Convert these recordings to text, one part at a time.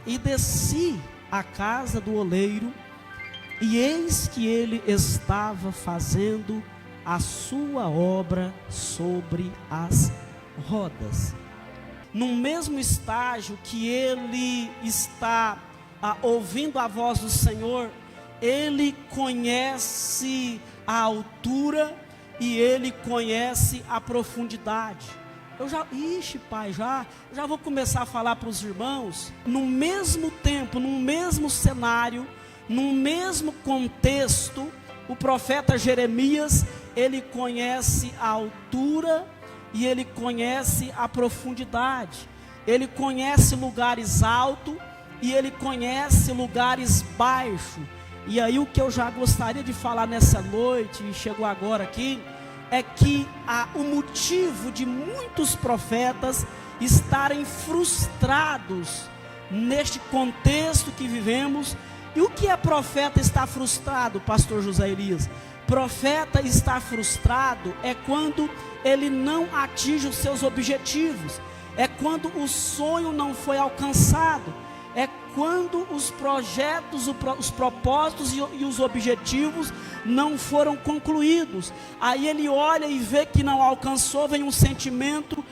E desci à casa do oleiro, e eis que ele estava fazendo a sua obra sobre as rodas. No mesmo estágio que ele está ouvindo a voz do Senhor, ele conhece a altura e ele conhece a profundidade. Já vou começar a falar para os irmãos. No mesmo tempo, no mesmo cenário, no mesmo contexto, o profeta Jeremias, ele conhece a altura e ele conhece a profundidade. Ele conhece lugares altos e ele conhece lugares baixos. E aí o que eu já gostaria de falar nessa noite, e chegou agora aqui, é que o motivo de muitos profetas estarem frustrados neste contexto que vivemos. E o que é profeta estar frustrado, pastor José Elias? Profeta estar frustrado é quando ele não atinge os seus objetivos, é quando o sonho não foi alcançado, é quando os projetos, os propósitos e os objetivos não foram concluídos. Aí ele olha e vê que não alcançou, vem um sentimento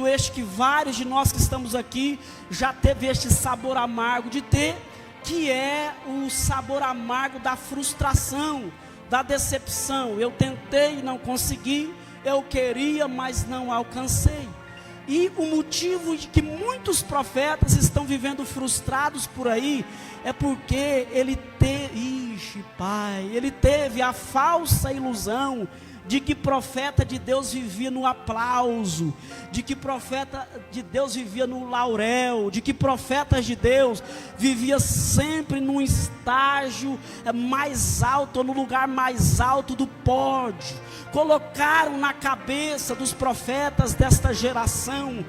este que vários de nós que estamos aqui já teve este sabor amargo de ter, que é o sabor amargo da frustração, da decepção. Eu tentei e não consegui, eu queria, mas não alcancei. E o motivo de que muitos profetas estão vivendo frustrados por aí é porque ele teve a falsa ilusão de que profeta de Deus vivia no aplauso, de que profeta de Deus vivia no laurel, de que profetas de Deus vivia sempre num estágio mais alto, ou no lugar mais alto do pódio. Colocaram na cabeça dos profetas desta geração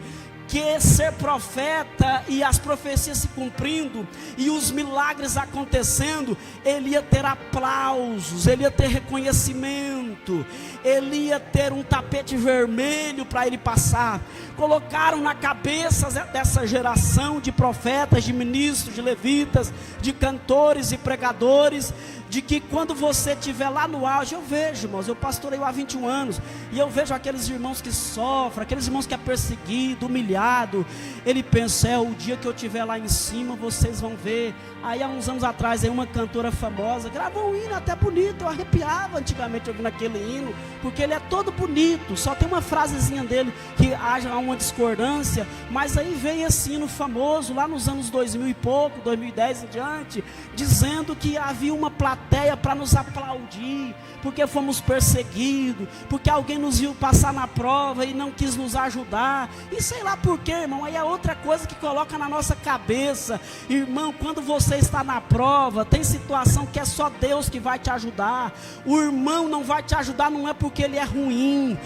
que ser profeta e as profecias se cumprindo e os milagres acontecendo, ele ia ter aplausos, ele ia ter reconhecimento, ele ia ter um tapete vermelho para ele passar. Colocaram na cabeça dessa geração de profetas, de ministros, de levitas, de cantores e pregadores, de que quando você estiver lá no auge, eu vejo, irmãos, eu pastoreio há 21 anos, e eu vejo aqueles irmãos que sofrem, aqueles irmãos que é perseguido, humilhado. Ele pensa, o dia que eu estiver lá em cima, vocês vão ver. Aí há uns anos atrás, aí uma cantora famosa gravou um hino até bonito, eu arrepiava antigamente ouvindo aquele hino, porque ele é todo bonito, só tem uma frasezinha dele que haja uma discordância, mas aí vem esse hino famoso, lá nos anos 2000 e pouco, 2010 em diante, dizendo que havia uma plateia para nos aplaudir, porque fomos perseguidos, porque alguém nos viu passar na prova e não quis nos ajudar, e sei lá por quê, irmão. Aí é outra coisa que coloca na nossa cabeça, irmão, quando você está na prova, tem situação que é só Deus que vai te ajudar, o irmão não vai te ajudar, não é porque ele é ruim,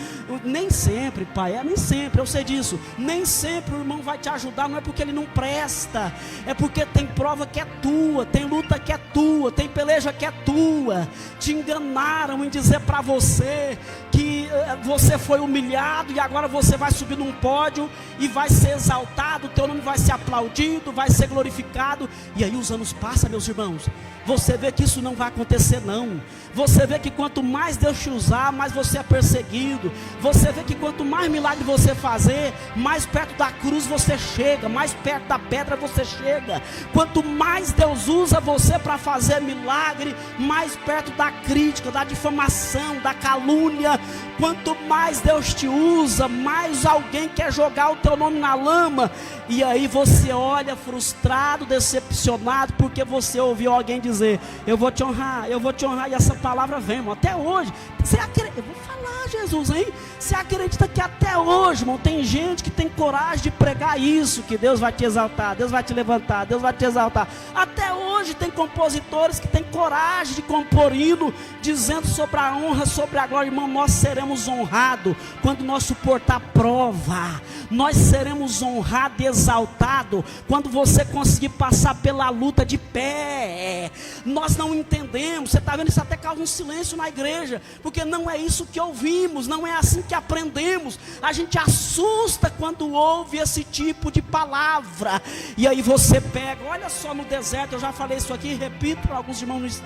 nem sempre, pai, nem sempre, eu sei disso, nem sempre o irmão vai te ajudar, não é porque ele não presta, é porque tem prova que é tua, tem luta que é tua, tem peleja que é tua. Te enganaram em dizer para você que você foi humilhado e agora você vai subir num pódio e vai ser exaltado, teu nome vai ser aplaudido, vai ser glorificado. E aí os anos passam, meus irmãos, você vê que isso não vai acontecer não. Você vê que quanto mais Deus te usar, mais você é perseguido. Você vê que quanto mais milagre você fazer, mais perto da cruz você chega, mais perto da pedra você chega. Quanto mais Deus usa você para fazer milagre, mais perto da crítica, da difamação, da calúnia. Quanto mais Deus te usa, mais alguém quer jogar o teu nome na lama. E aí você olha frustrado, decepcionado, porque você ouviu alguém dizer, eu vou te honrar, e essa palavra vem, irmão, até hoje. Você acredita? Eu vou falar, Jesus, hein? Você acredita que até hoje, irmão, tem gente que tem coragem de pregar isso, que Deus vai te exaltar, Deus vai te levantar, Deus vai te exaltar. Até hoje tem compositores que têm coragem de compor hino, dizendo sobre a honra, sobre a glória. Irmão, nós seremos honrados quando nós suportar prova, nós seremos honrados e exaltados quando você conseguir passar pela luta de pé. Nós não entendemos, você está vendo, isso até causa um silêncio na igreja, porque não é isso que ouvimos. ouvimos, não é assim que aprendemos. A gente assusta quando ouve esse tipo de palavra. E aí você pega, olha só, no deserto, eu já falei isso aqui, repito, para alguns irmãos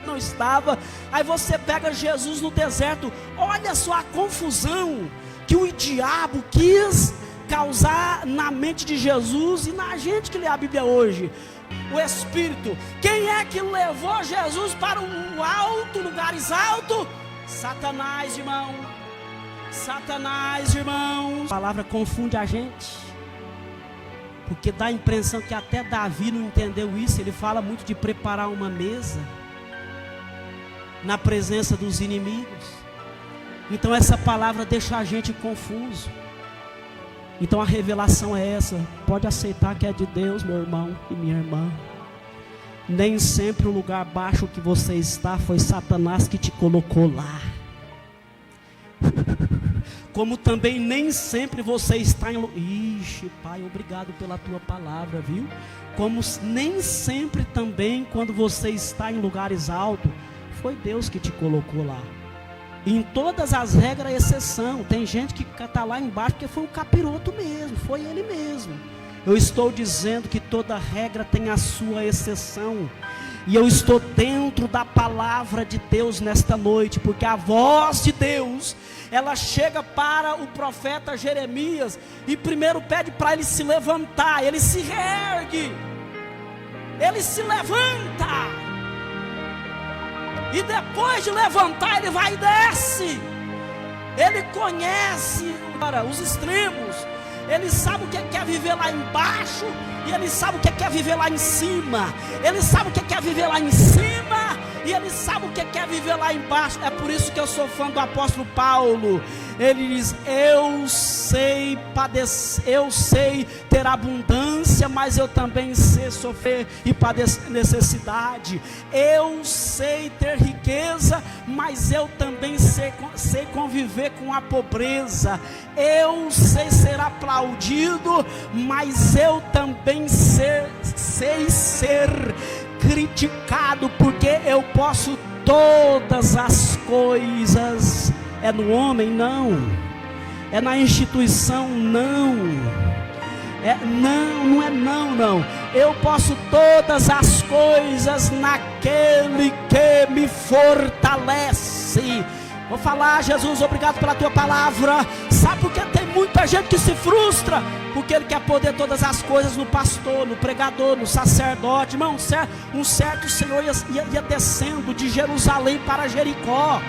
não estava. Aí você pega Jesus no deserto, olha só a confusão que o diabo quis causar na mente de Jesus e na gente que lê a Bíblia hoje. O Espírito, quem é que levou Jesus para o alto, lugares altos? Satanás, irmão. Satanás, irmão. A palavra confunde a gente, porque dá a impressão que até Davi não entendeu isso. Ele fala muito de preparar uma mesa na presença dos inimigos. Então essa palavra deixa a gente confuso. Então a revelação é essa. Pode aceitar que é de Deus, meu irmão e minha irmã. Nem sempre o lugar baixo que você está foi Satanás que te colocou lá. Como também nem sempre você está em... Ixi, Pai, obrigado pela tua palavra, viu? Como nem sempre também quando você está em lugares altos, foi Deus que te colocou lá. Em todas as regras, exceção. Tem gente que está lá embaixo porque foi um capiroto mesmo, foi ele mesmo. Eu estou dizendo que toda regra tem a sua exceção. E eu estou dentro da palavra de Deus nesta noite, porque a voz de Deus, ela chega para o profeta Jeremias e primeiro pede para ele se levantar. Ele se reergue, ele se levanta. E depois de levantar, ele vai e desce. Ele conhece os extremos. Ele sabe o que é viver lá embaixo, e ele sabe o que é viver lá em cima. Ele sabe o que é viver lá em cima, e ele sabe o que é viver lá embaixo. É por isso que eu sou fã do apóstolo Paulo. Ele diz: eu sei padecer, eu sei ter abundância, mas eu também sei sofrer e padecer necessidade. Eu sei ter riqueza, mas eu também sei conviver com a pobreza. Eu sei ser aplaudido, mas eu também sei ser criticado, porque eu posso todas as coisas. É no homem? Não. É na instituição? Não. Não. Eu posso todas as coisas naquele que me fortalece. Vou falar: Jesus, obrigado pela tua palavra. Sabe por que tem muita gente que se frustra? Porque ele quer poder todas as coisas no pastor, no pregador, no sacerdote. Irmão, um certo Senhor ia descendo de Jerusalém para Jericó.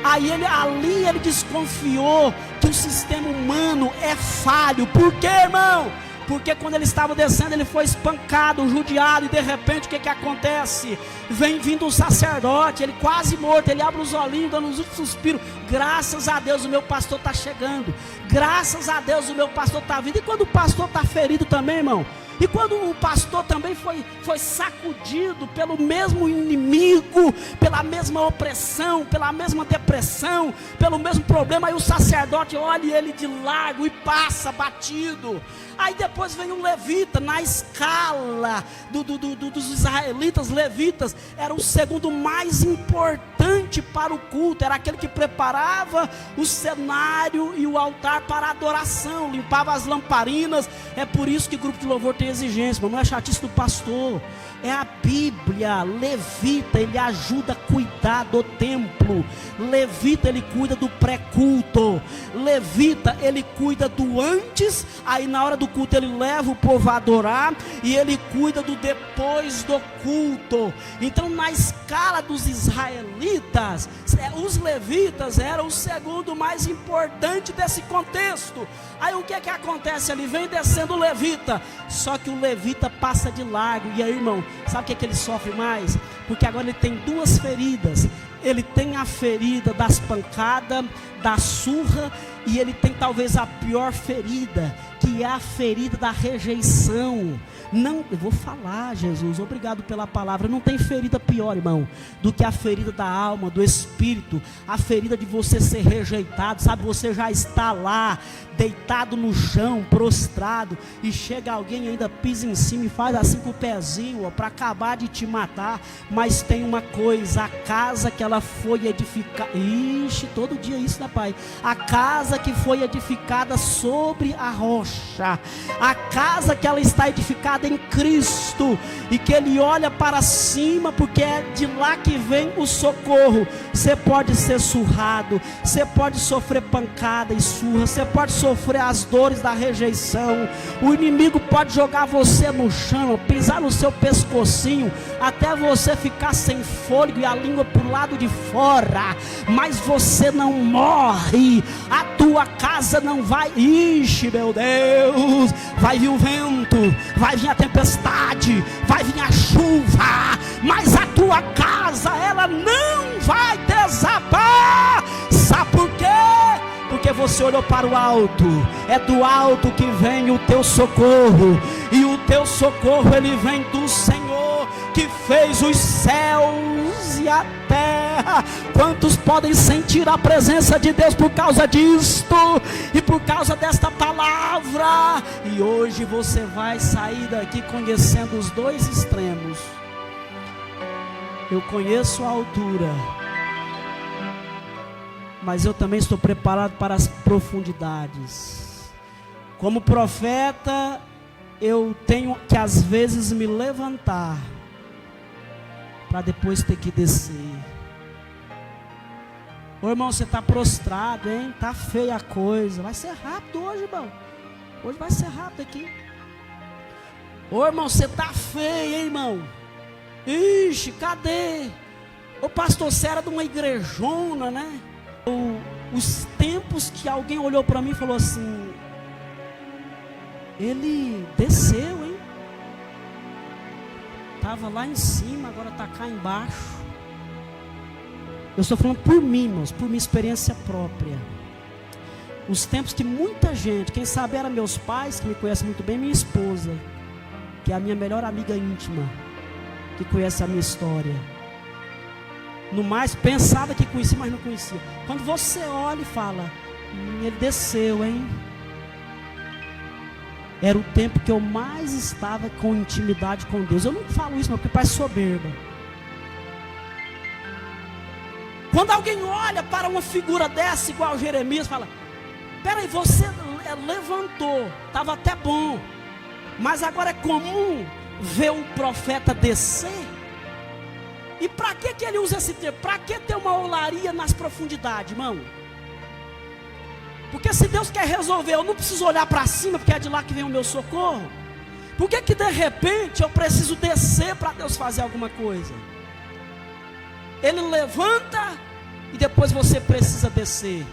Aí ele desconfiou que o sistema humano é falho. Por quê, irmão? Porque quando ele estava descendo, ele foi espancado, judiado, e de repente o que acontece? Vem vindo um sacerdote, ele quase morto, ele abre os olhinhos, dando uns últimos suspiros. Graças a Deus o meu pastor está chegando. Graças a Deus o meu pastor está vindo. E quando o pastor está ferido também, irmão? E quando o pastor também foi sacudido pelo mesmo inimigo, pela mesma opressão, pela mesma depressão, pelo mesmo problema, aí o sacerdote olha ele de largo e passa batido. Aí depois vem um levita, na escala dos israelitas, levitas era o segundo mais importante para o culto, era aquele que preparava o cenário e o altar para a adoração, limpava as lamparinas. É por isso que o grupo de louvor tem exigência, não é chatice do pastor, é a Bíblia. Levita, ele ajuda a cuidar do templo. Levita, ele cuida do pré-culto. Levita, ele cuida do antes, aí na hora do culto ele leva o povo a adorar, e ele cuida do depois do culto. Então na escala dos israelitas, os levitas eram o segundo mais importante desse contexto. Aí o que acontece ali? Vem descendo o levita, só que o levita passa de largo. E aí, irmão, sabe o que ele sofre mais? Porque agora ele tem duas feridas. Ele tem a ferida das pancadas, da surra, e ele tem talvez a pior ferida, que é a ferida da rejeição. Não, eu vou falar, Jesus, obrigado pela palavra. Não tem ferida pior, irmão, do que a ferida da alma, do espírito. A ferida de você ser rejeitado, sabe? Você já está lá, deitado no chão, prostrado, e chega alguém e ainda pisa em cima e faz assim com o pezinho, para acabar de te matar. Mas tem uma coisa: a casa que ela foi edificada. Ixi, todo dia isso, né, Pai? A casa que foi edificada sobre a rocha, a casa que ela está edificada em Cristo, e que ele olha para cima, porque é de lá que vem o socorro. Você pode ser surrado, você pode sofrer pancada e surra, você pode sofrer as dores da rejeição, o inimigo pode jogar você no chão, pisar no seu pescocinho, até você ficar sem fôlego e a língua para o lado de fora, mas você não morre, a tua casa não vai. Ixi, meu Deus, vai vir o vento, vai vir a tempestade, vai vir a chuva, mas a tua casa, ela não vai desabar. Sabe por quê? Porque você olhou para o alto. É do alto que vem o teu socorro, e o teu socorro ele vem do Senhor, que fez os céus e a terra. Quantos podem sentir a presença de Deus por causa disto e por causa desta palavra? E hoje você vai sair daqui conhecendo os dois extremos. Eu conheço a altura, mas eu também estou preparado para as profundidades. Como profeta, eu tenho que às vezes me levantar, para depois ter que descer. Ô irmão, você está prostrado, hein? Está feia a coisa. Vai ser rápido hoje, irmão. Hoje vai ser rápido aqui. Ô irmão, você está feio, hein, irmão? Ixi, cadê? Ô pastor, você era de uma igrejona, né? Os tempos que alguém olhou para mim e falou assim: ele desceu, hein? Estava lá em cima, agora está cá embaixo. Eu estou falando por mim, irmãos, por minha experiência própria. Os tempos que muita gente, quem sabe eram meus pais, que me conhecem muito bem, minha esposa, que é a minha melhor amiga íntima, que conhece a minha história. No mais, pensava que conhecia, mas não conhecia. Quando você olha e fala: ele desceu, hein? Era o tempo que eu mais estava com intimidade com Deus. Eu não falo isso, não, porque parece soberba. Quando alguém olha para uma figura dessa, igual Jeremias, fala: peraí, você levantou, estava até bom, mas agora é comum ver o profeta descer? E para que ele usa esse termo? Para que ter uma olaria nas profundidades, irmão? Porque se Deus quer resolver, eu não preciso olhar para cima, porque é de lá que vem o meu socorro. Por que de repente eu preciso descer para Deus fazer alguma coisa? Ele levanta e depois você precisa descer.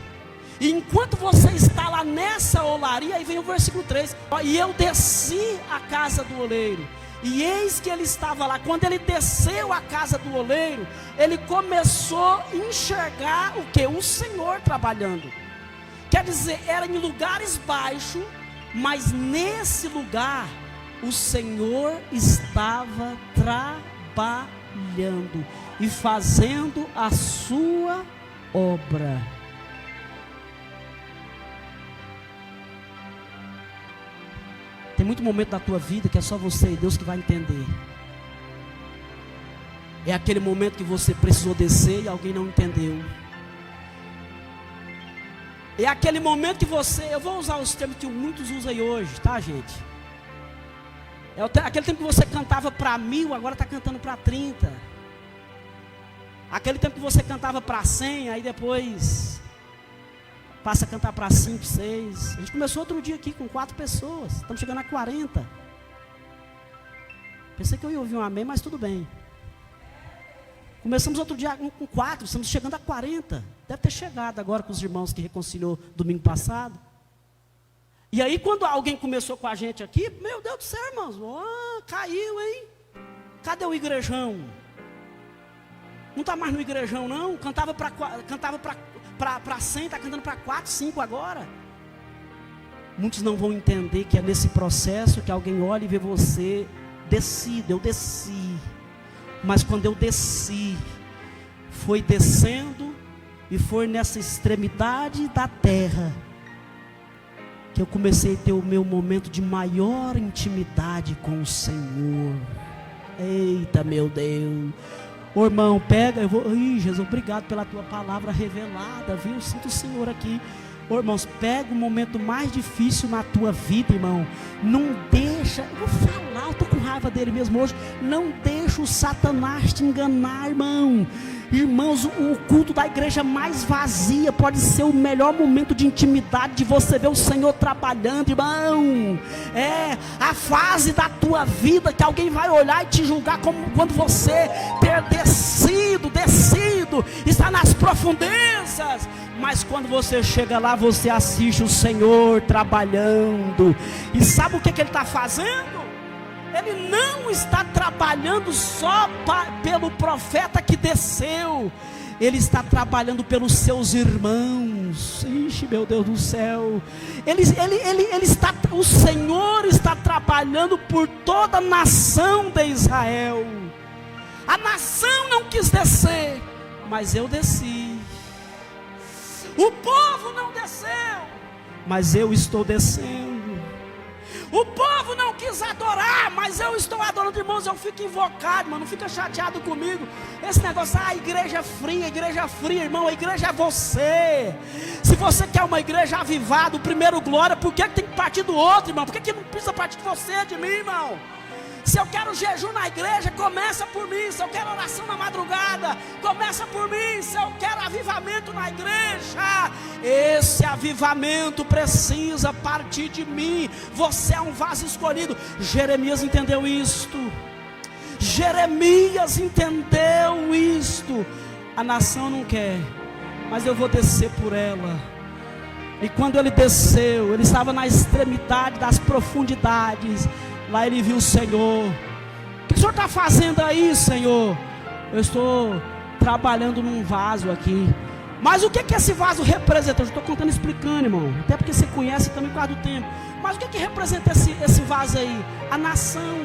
E enquanto você está lá nessa olaria, aí vem o versículo 3: e eu desci a casa do oleiro, e eis que ele estava lá. Quando ele desceu a casa do oleiro, ele começou a enxergar o que? O Senhor trabalhando. Quer dizer, era em lugares baixos, mas nesse lugar o Senhor estava trabalhando e fazendo a sua obra. Tem muito momento da tua vida que é só você e Deus que vai entender. É aquele momento que você precisou descer e alguém não entendeu. É aquele momento que você, eu vou usar os termos que muitos usam aí hoje, tá, gente? É aquele tempo que você cantava para 1000, agora está cantando para 30. Aquele tempo que você cantava para 100, aí depois passa a cantar para 5, 6. A gente começou outro dia aqui com 4 pessoas, estamos chegando a 40. Pensei que eu ia ouvir um amém, mas tudo bem. Começamos outro dia com 4, estamos chegando a 40. Deve ter chegado agora com os irmãos que reconciliou domingo passado. E aí quando alguém começou com a gente aqui, meu Deus do céu, irmãos, caiu, hein? Cadê o igrejão? Não está mais no igrejão, não? Cantava para 100, está cantando para 4, 5 agora. Muitos não vão entender que é nesse processo que alguém olha e vê você descido. Eu desci. Mas quando eu desci, foi descendo e foi nessa extremidade da terra que eu comecei a ter o meu momento de maior intimidade com o Senhor. Eita, meu Deus! Ô irmão, pega, eu vou. Ai, Jesus, obrigado pela tua palavra revelada, viu? Sinto o Senhor aqui. Ô irmãos, pega o momento mais difícil na tua vida, irmão. Não deixa, eu vou falar, eu estou com raiva dele mesmo hoje. Não deixa o Satanás te enganar, irmão. Irmãos, o culto da igreja mais vazia pode ser o melhor momento de intimidade, de você ver o Senhor trabalhando, irmão. É a fase da tua vida que alguém vai olhar e te julgar como quando você ter descido, está nas profundezas. Mas quando você chega lá, você assiste o Senhor trabalhando. E sabe o que Ele está fazendo? Ele não está trabalhando só pelo profeta que desceu. Ele está trabalhando pelos seus irmãos. Ixi, meu Deus do céu. O Senhor está trabalhando por toda a nação de Israel. A nação não quis descer, mas eu desci. O povo não desceu, mas eu estou descendo. O povo não quis adorar, mas eu estou adorando. Irmãos, eu fico invocado, mano, não fica chateado comigo. Esse negócio, igreja fria, irmão, a igreja é você. Se você quer uma igreja avivada, o primeiro glória, por que tem que partir do outro, irmão? Por que não precisa partir de você, de mim, irmão? Se eu quero jejum na igreja, começa por mim. Se eu quero oração na madrugada, começa por mim. Se eu quero avivamento na igreja, esse avivamento precisa partir de mim. Você é um vaso escolhido. Jeremias entendeu isto. Jeremias entendeu isto. A nação não quer, mas eu vou descer por ela. E quando ele desceu, ele estava na extremidade das profundidades. Lá ele viu o Senhor. O que o Senhor está fazendo aí, Senhor? Eu estou trabalhando num vaso aqui. Mas o que esse vaso representa? Eu estou contando, explicando, irmão. Até porque você conhece também por causa do tempo. Mas o que representa esse vaso aí? A nação.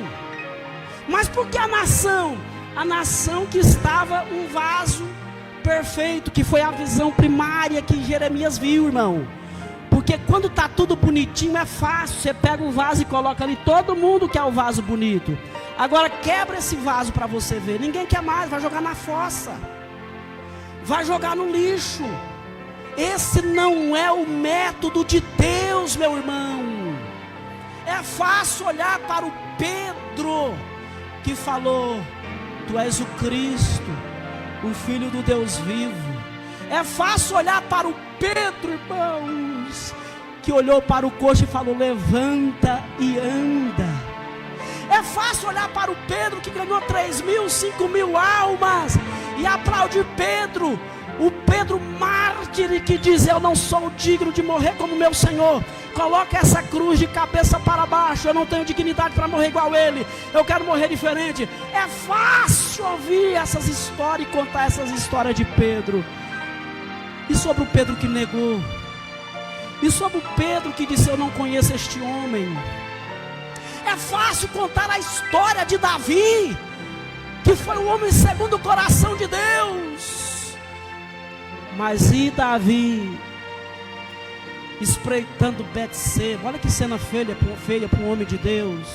Mas por que a nação? A nação que estava um vaso perfeito, que foi a visão primária que Jeremias viu, irmão. Porque quando está tudo bonitinho é fácil. Você pega um vaso e coloca ali. Todo mundo quer o vaso bonito. Agora quebra esse vaso para você ver. Ninguém quer mais, vai jogar na fossa, vai jogar no lixo. Esse não é o método de Deus, meu irmão. É fácil olhar para o Pedro que falou: Tu és o Cristo, o Filho do Deus vivo. É fácil olhar para o Pedro, irmãos, que olhou para o coxo e falou: levanta e anda. É fácil olhar para o Pedro que ganhou 3.000, 5.000 almas e aplaudir Pedro, o Pedro mártir que diz: eu não sou digno de morrer como meu Senhor. Coloca essa cruz de cabeça para baixo. Eu não tenho dignidade para morrer igual ele. Eu quero morrer diferente. É fácil ouvir essas histórias e contar essas histórias de Pedro. E sobre o Pedro que negou? E sobre o Pedro que disse: eu não conheço este homem? É fácil contar a história de Davi, que foi um homem segundo o coração de Deus. Mas e Davi espreitando Betseba? Olha que cena feia para um homem de Deus.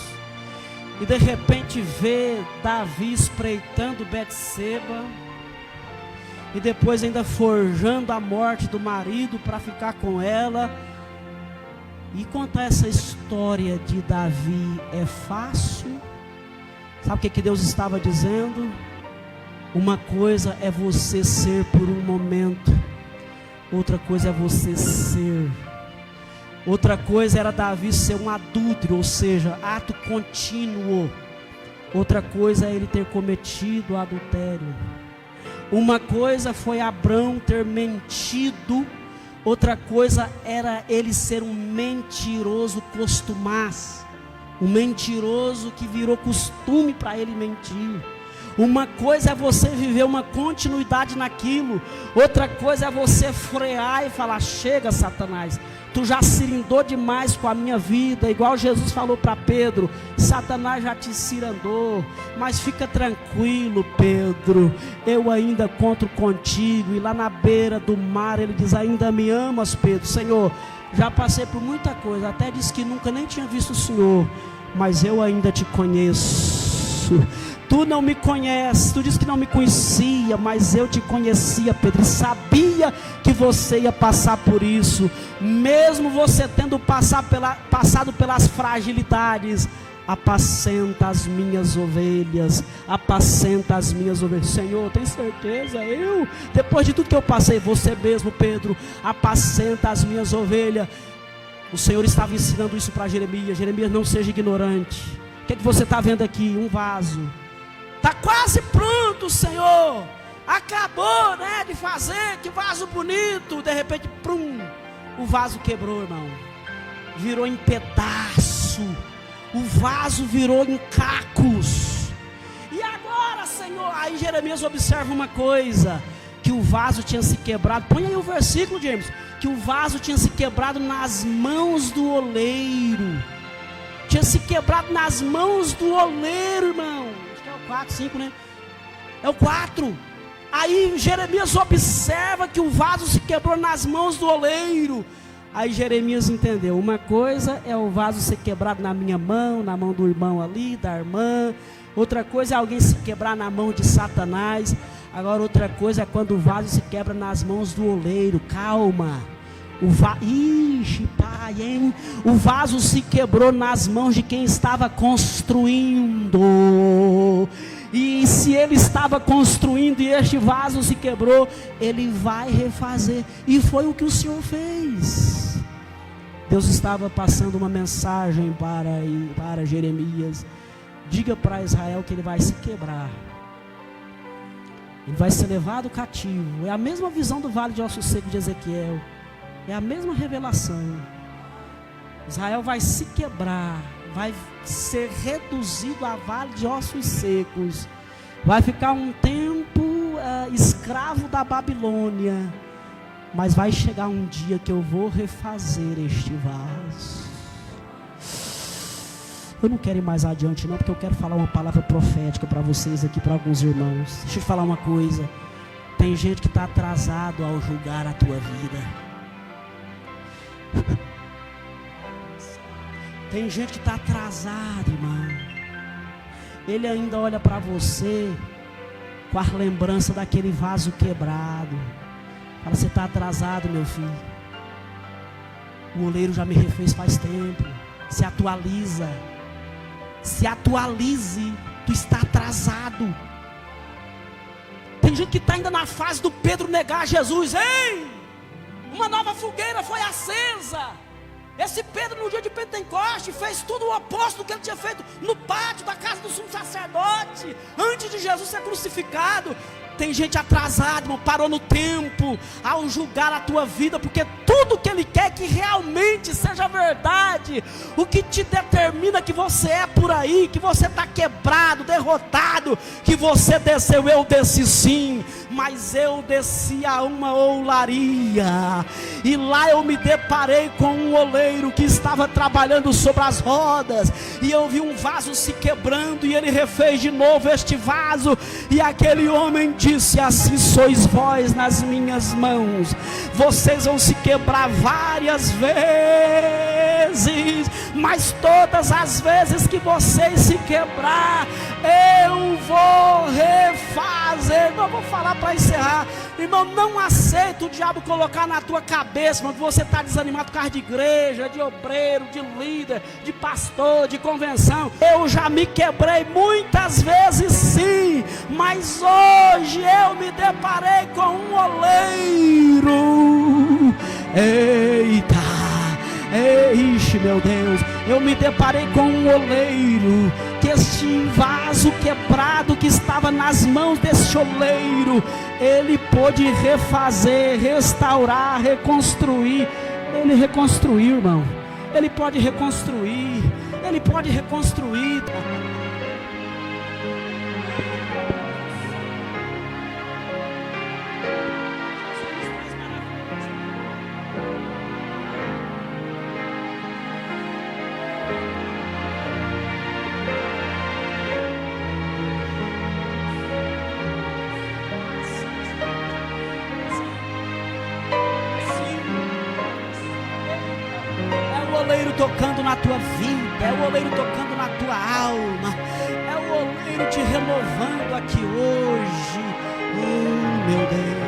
E de repente vê Davi espreitando Betseba, e depois ainda forjando a morte do marido para ficar com ela. E contar essa história de Davi é fácil? Sabe o que Deus estava dizendo? Uma coisa é você ser por um momento, outra coisa é você ser. Outra coisa era Davi ser um adúltero, ou seja, ato contínuo. Outra coisa é ele ter cometido adultério. Uma coisa foi Abrão ter mentido, outra coisa era ele ser um mentiroso costumaz, um mentiroso que virou costume para ele mentir. Uma coisa é você viver uma continuidade naquilo, outra coisa é você frear e falar: chega, Satanás, tu já cirandou demais com a minha vida. Igual Jesus falou para Pedro: Satanás já te cirandou, mas fica tranquilo, Pedro, eu ainda conto contigo. E lá na beira do mar ele diz: ainda me amas, Pedro? Senhor, já passei por muita coisa, até disse que nunca nem tinha visto o Senhor, mas eu ainda te conheço. Tu não me conheces, tu disse que não me conhecia, mas eu te conhecia, Pedro, e sabia que você ia passar por isso, mesmo você tendo passado pelas fragilidades. Apacenta as minhas ovelhas, apacenta as minhas ovelhas. Senhor, tem certeza? Depois de tudo que eu passei, você mesmo, Pedro, apacenta as minhas ovelhas. O Senhor estava ensinando isso para Jeremias. Jeremias, não seja ignorante. O que você está vendo aqui? Um vaso. Está quase pronto, Senhor. Acabou, né, de fazer. Que vaso bonito. De repente, prum, o vaso quebrou, irmão. Virou em pedaço. O vaso virou em cacos. E agora, Senhor? Aí Jeremias observa uma coisa: que o vaso tinha se quebrado. Põe aí o versículo, James. Que o vaso tinha se quebrado nas mãos do oleiro. Tinha se quebrado nas mãos do oleiro, irmão. Acho que é o 4, 5, né? É o 4. Aí Jeremias observa que o vaso se quebrou nas mãos do oleiro. Aí Jeremias entendeu, uma coisa é o vaso ser quebrado na minha mão, na mão do irmão ali, da irmã. Outra coisa é alguém se quebrar na mão de Satanás. Agora outra coisa é quando o vaso se quebra nas mãos do oleiro. Calma. Ixi, pai, hein? O vaso se quebrou nas mãos de quem estava construindo. E se ele estava construindo e este vaso se quebrou, ele vai refazer. E foi o que o Senhor fez. Deus estava passando uma mensagem para Jeremias. Diga para Israel que ele vai se quebrar. Ele vai ser levado cativo. É a mesma visão do vale de ossos secos de Ezequiel. É a mesma revelação. Israel vai se quebrar. Vai ser reduzido a vale de ossos secos. Vai ficar um tempo escravo da Babilônia. Mas vai chegar um dia que eu vou refazer este vaso. Eu não quero ir mais adiante não, porque eu quero falar uma palavra profética para vocês aqui, para alguns irmãos. Deixa eu te falar uma coisa. Tem gente que está atrasado ao julgar a tua vida. Tem gente que está atrasado, irmão. Ele ainda olha para você com a lembrança daquele vaso quebrado. Fala, você está atrasado, meu filho. O oleiro já me refez faz tempo. Se atualiza. Se atualize. Tu está atrasado. Tem gente que está ainda na fase do Pedro negar Jesus. Ei! Uma nova fogueira foi acesa. Esse Pedro no dia de Pentecoste fez tudo o oposto do que ele tinha feito no pátio da casa do sumo sacerdote, antes de Jesus ser crucificado. Tem gente atrasada, irmão, parou no tempo ao julgar a tua vida, porque tudo que ele quer é que realmente seja verdade. O que te determina que você é por aí, que você está quebrado, derrotado, que você desceu, eu desci sim, mas eu desci a uma oularia, e lá eu me deparei com um oleiro que estava trabalhando sobre as rodas, e eu vi um vaso se quebrando, e ele refez de novo este vaso, e aquele homem disse: assim sois vós nas minhas mãos, vocês vão se quebrar várias vezes, mas todas as vezes que vocês se quebrar, eu vou refazer. Não vou falar para encerrar, irmão. Não aceita o diabo colocar na tua cabeça, irmão, que você está desanimado por causa de igreja, de obreiro, de líder, de pastor, de convenção. Eu já me quebrei muitas vezes sim, mas hoje eu me deparei com um oleiro. Eita, ixi, meu Deus, eu me deparei com um oleiro, que este vaso quebrado que estava nas mãos desse oleiro, ele pôde refazer, restaurar, reconstruir. Ele reconstruiu, irmão. Ele pode reconstruir. Ele pode reconstruir. Tocando na tua vida, é o oleiro tocando na tua alma, é o oleiro te renovando aqui hoje. Oh, meu Deus.